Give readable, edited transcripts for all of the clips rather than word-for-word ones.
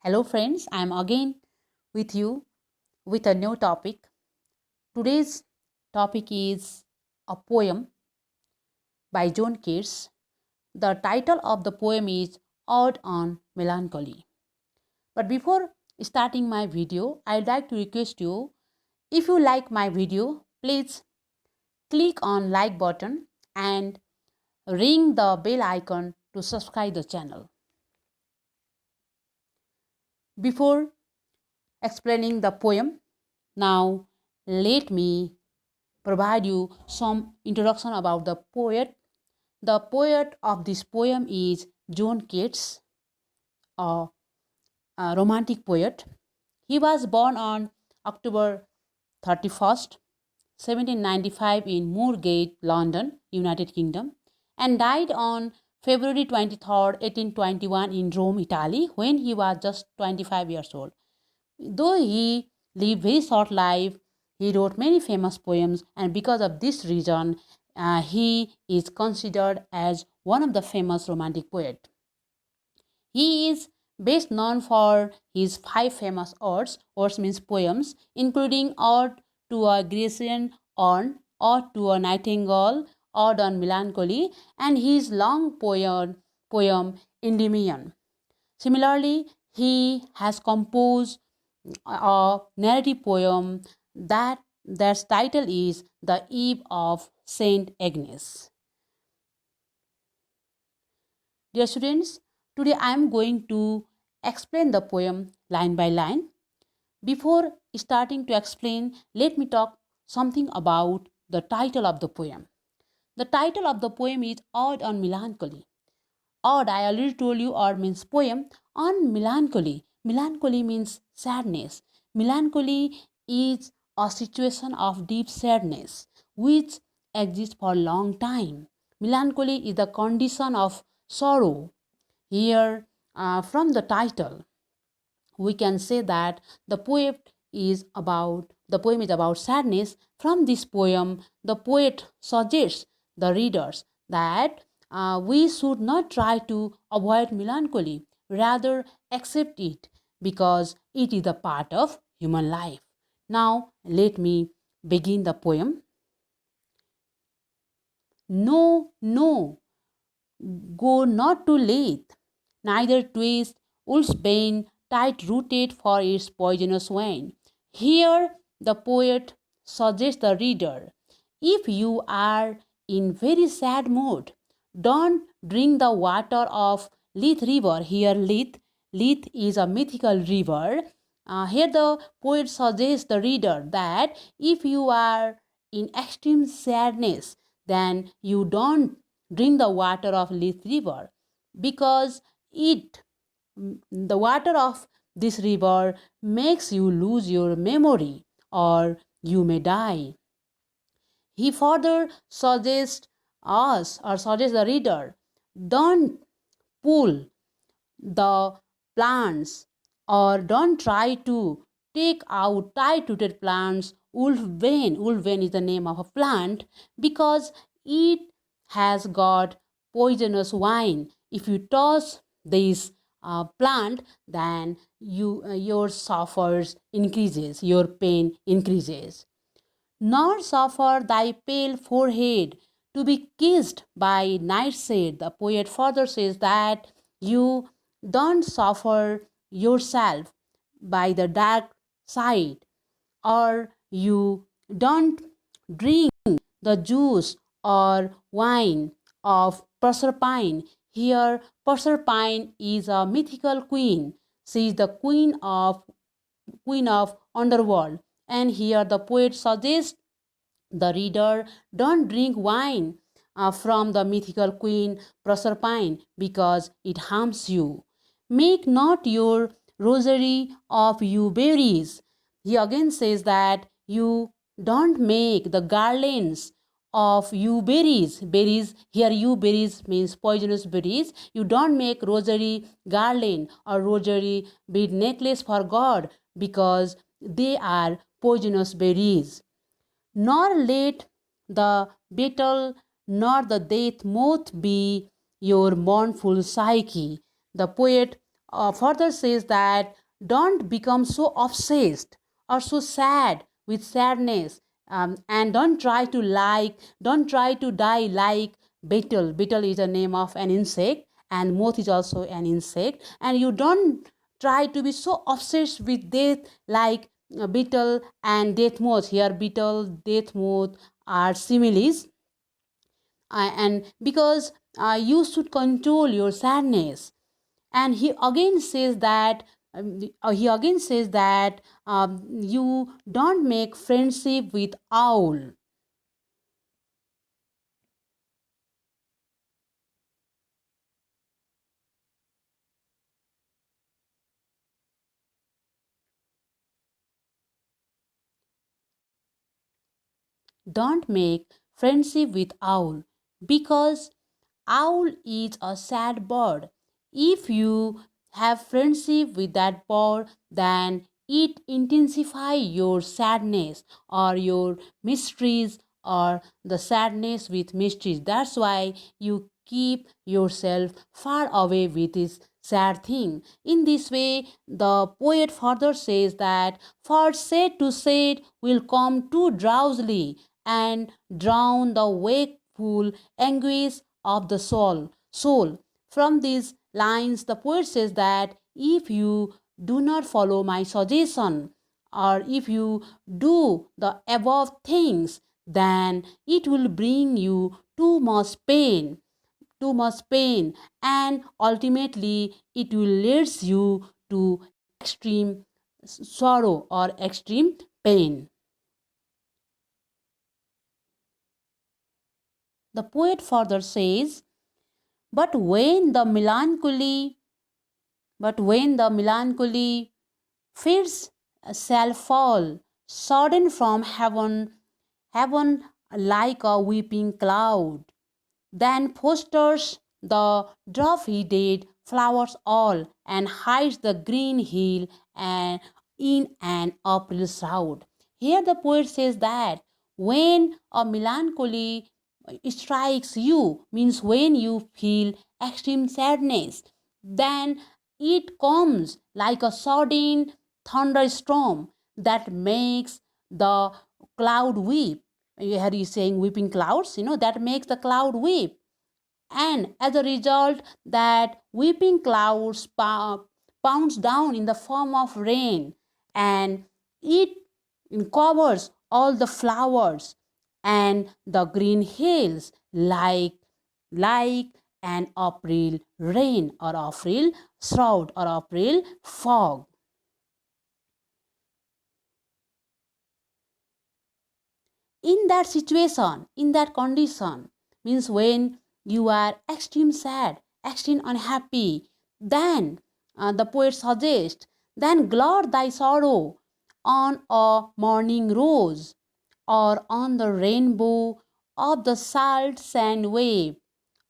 Hello, friends, I am again with you with a new topic. Today's topic is a poem by John Keats. The title of the poem is Ode on Melancholy. But before starting my video, I'd like to request you, if you like my video, please click on like button and ring the bell icon to subscribe the channel. Before explaining the poem, now let me provide you some introduction about the poet. The poet of this poem is John Keats, a, a romantic poet. He was born on October 31st, 1795 in Moorgate, London, United Kingdom, and died on February 23rd, 1821 in Rome, Italy, when he was just 25 years old. Though he lived very short life, he wrote many famous poems, and because of this reason, he is considered as one of the famous romantic poets. He is best known for his five famous odes. Odes means poems, including Ode to a Grecian Urn, Ode to a Nightingale, Ode on Melancholy, and his long poem Endymion. Similarly, he has composed a narrative poem that's title is The Eve of Saint Agnes. Dear students, today I am going to explain the poem line by line. Before starting to explain, let me talk something about the title of the poem. The title of the poem is Ode on Melancholy. Ode, I already told you, ode means poem on melancholy. Melancholy means sadness. Melancholy is a situation of deep sadness which exists for a long time. Melancholy is the condition of sorrow. Here, from the title, we can say that the poem is about sadness. From this poem, the poet suggests the readers that we should not try to avoid melancholy, rather accept it, because it is a part of human life. Now let me begin the poem. No, no, go not too late, neither twist wolf's bane, tight rooted for its poisonous vein. Here the poet suggests the reader, if you are in very sad mood, don't drink the water of Leith River. Here Leith is a mythical river. Here the poet suggests the reader that if you are in extreme sadness, then you don't drink the water of Leith River, because it the water of this river makes you lose your memory or you may die. He further suggests the reader, don't pull the plants or don't try to take out tight rooted plants. Wolf vein is the name of a plant, because it has got poisonous wine. If you toss this plant, then your suffers increases, your pain increases. Nor suffer thy pale forehead to be kissed by nightshade. The poet further says that you don't suffer yourself by the dark side, or you don't drink the juice or wine of Proserpine. Here, Proserpine is a mythical queen. She is the queen of underworld. And here the poet suggests the reader, don't drink wine from the mythical queen Proserpine, because it harms you. Make not your rosary of yew berries. He again says that you don't make the garlands of yew berries. Berries, here yew berries means poisonous berries. You don't make rosary garland or rosary bead necklace for God, because they are poisonous berries. Nor let the battle nor the death moth be your mournful psyche. The poet further says that don't become so obsessed or so sad with sadness, and don't try to die like beetle. Beetle is a name of an insect, and moth is also an insect, and you don't try to be so obsessed with death like beetle and death moth. Here beetle, death moth are similes, and because you should control your sadness. And he again says that you don't make friendship with owl. Don't make friendship with owl, because owl is a sad bird. If you have friendship with that bird, then it intensify your sadness or your mysteries, or the sadness with mysteries. That's why you keep yourself far away with this sad thing. In this way, the poet further says that for shade to shade will come too drowsily and drown the wakeful anguish of the soul. From these lines, the poet says that if you do not follow my suggestion, or if you do the above things, then it will bring you too much pain, and ultimately it will leads you to extreme sorrow or extreme pain. The poet further says, but when the melancholy, but when the melancholy fits shall fall, sudden from heaven like a weeping cloud, then fosters the drought-heeded flowers all, and hides the green hill and in an April shroud. Here the poet says that when a melancholy strikes you, means when you feel extreme sadness, then it comes like a sudden thunderstorm that makes the cloud weep. Here he's saying weeping clouds, that makes the cloud weep. And as a result, that weeping clouds pounds down in the form of rain, and it covers all the flowers and the green hills like an April rain or April shroud or April fog. In that situation, in that condition, means when you are extreme sad, extreme unhappy, then the poet suggests, then glot thy sorrow on a morning rose, or on the rainbow of the salt sand wave,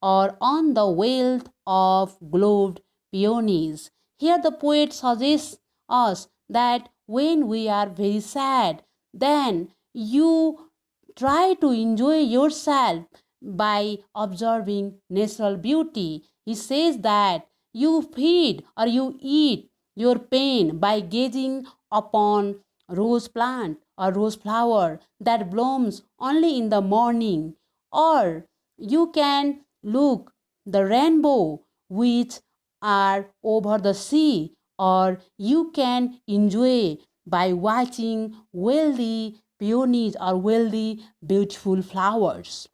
or on the wealth of globed peonies. Here the poet suggests us that when we are very sad, then you try to enjoy yourself by observing natural beauty. He says that you feed or you eat your pain by gazing upon rose plant or rose flower that blooms only in the morning, or you can look the rainbow which are over the sea, or you can enjoy by watching wealthy peonies or wealthy beautiful flowers.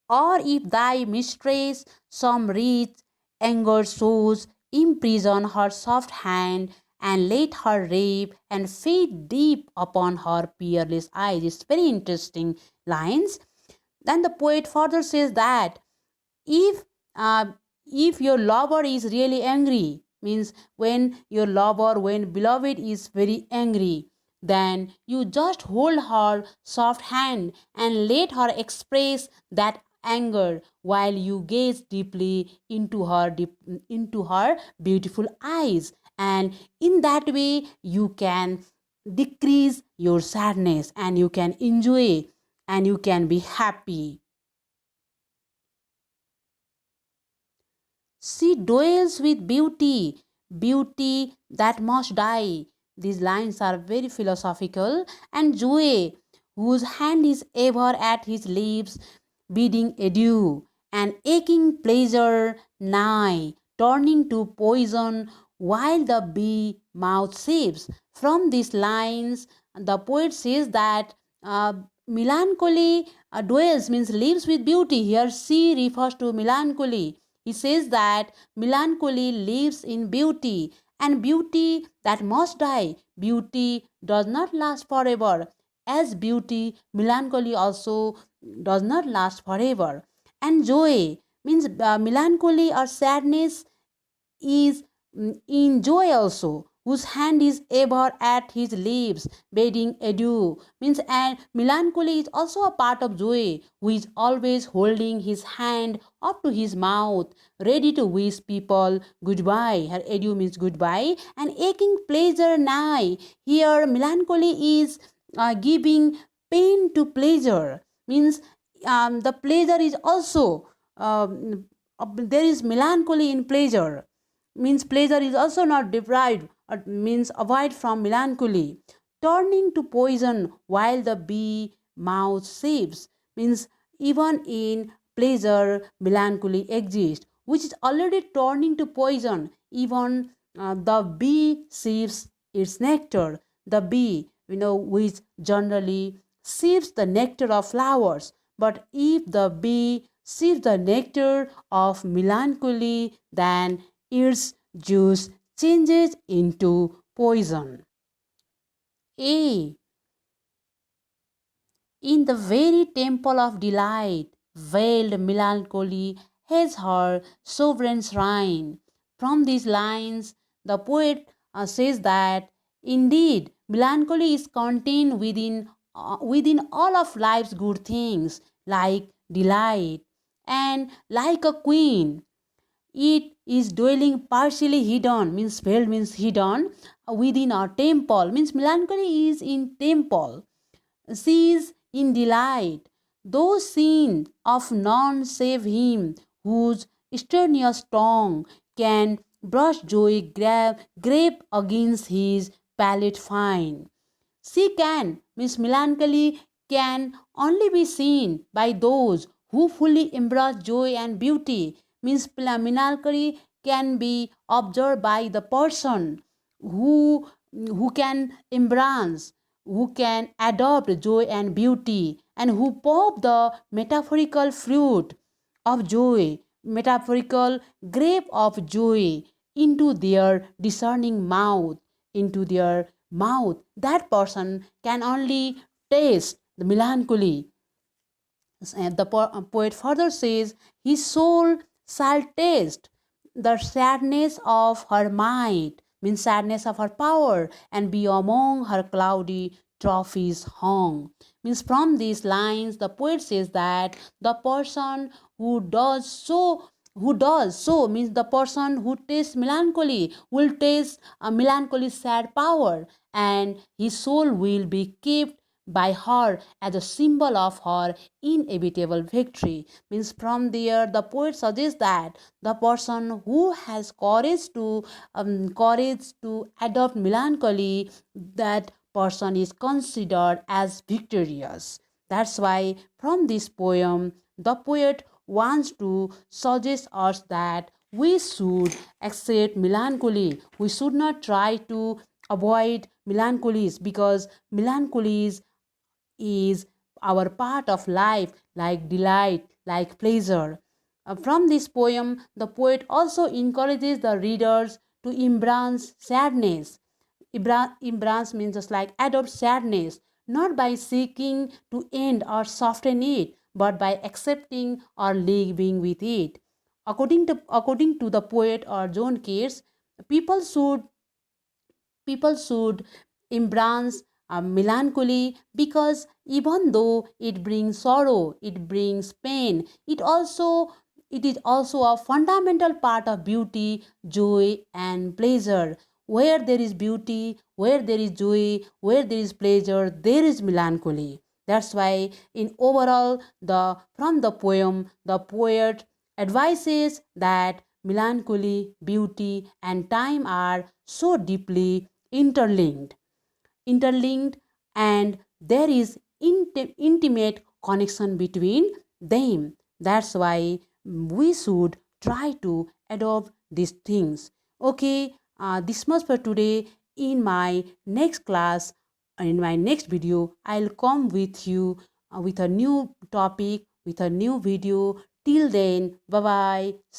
Or if thy mistress some rich anger shows, imprison her soft hand, and let her rape and feed deep upon her peerless eyes. It's very interesting lines. Then the poet further says that if uh, if your lover is really angry, means when beloved is very angry, then you just hold her soft hand and let her express that anger while you gaze deeply into her beautiful eyes, and in that way you can decrease your sadness, and you can enjoy, and you can be happy. She dwells with beauty, beauty that must die. These lines are very philosophical. And joy, whose hand is ever at his lips, bidding adieu, and aching pleasure nigh, turning to poison while the bee mouth sips. From these lines, the poet says that melancholy dwells means lives with beauty. Here, she refers to melancholy. He says that melancholy lives in beauty, and beauty that must die. Beauty does not last forever. As beauty, melancholy also does not last forever. And joy means melancholy or sadness is in joy also, whose hand is ever at his lips, bidding adieu. Means and melancholy is also a part of joy, who is always holding his hand up to his mouth, ready to wish people goodbye. Her adieu means goodbye, and aching pleasure nigh. Here, melancholy is giving pain to pleasure. Means the pleasure is also there is melancholy in pleasure, means pleasure is also not deprived or means avoid from melancholy, turning to poison while the bee mouth sips. Means even in pleasure melancholy exists, which is already turning to poison. Even the bee sips its nectar. The bee, which generally sips the nectar of flowers, but if the bee sips the nectar of melancholy, then its juice changes into poison. A. In the very temple of delight, veiled melancholy has her sovereign shrine. From these lines, the poet says that indeed melancholy is contained within all of life's good things, like delight, and like a queen it is dwelling partially hidden, means veiled means hidden, within a temple, means melancholy is in temple. She is in delight. Those scenes of none save him whose strenuous tongue can brush joy grape against his palate fine. She can, means melancholy can only be seen by those who fully embrace joy and beauty. Means melancholy can be observed by the person who can embrace, who can adopt joy and beauty, and who pop the metaphorical fruit of joy, metaphorical grape of joy into their discerning mouth, into their mouth. That person can only taste the melancholy. And the poet further says, his soul shall taste the sadness of her might, means sadness of her power, and be among her cloudy trophies hung. Means from these lines, the poet says that the person who does so means the person who tastes melancholy will taste a melancholy's sad power, and his soul will be kept by her as a symbol of her inevitable victory. Means from there the poet suggests that the person who has courage to adopt melancholy, that person is considered as victorious. That's why from this poem the poet wants to suggest us that we should accept melancholy. We should not try to avoid melancholies, because melancholies is our part of life, like delight, like pleasure. From this poem, the poet also encourages the readers to embrace sadness. Embrace means just like adopt sadness, not by seeking to end or soften it, but by accepting or living with it. According to the poet or John Keats, people should people should embrace melancholy, because even though it brings sorrow, it brings pain, it is also a fundamental part of beauty, joy and pleasure. Where there is beauty, where there is joy, where there is pleasure, there is melancholy. That's why in overall, the from the poem the poet advises that melancholy, beauty, and time are so deeply interlinked, and there is intimate connection between them. That's why we should try to adopt these things. Okay, this much for today. In my next class, in my next video, I'll come with you with a new topic, with a new video. Till then, bye bye.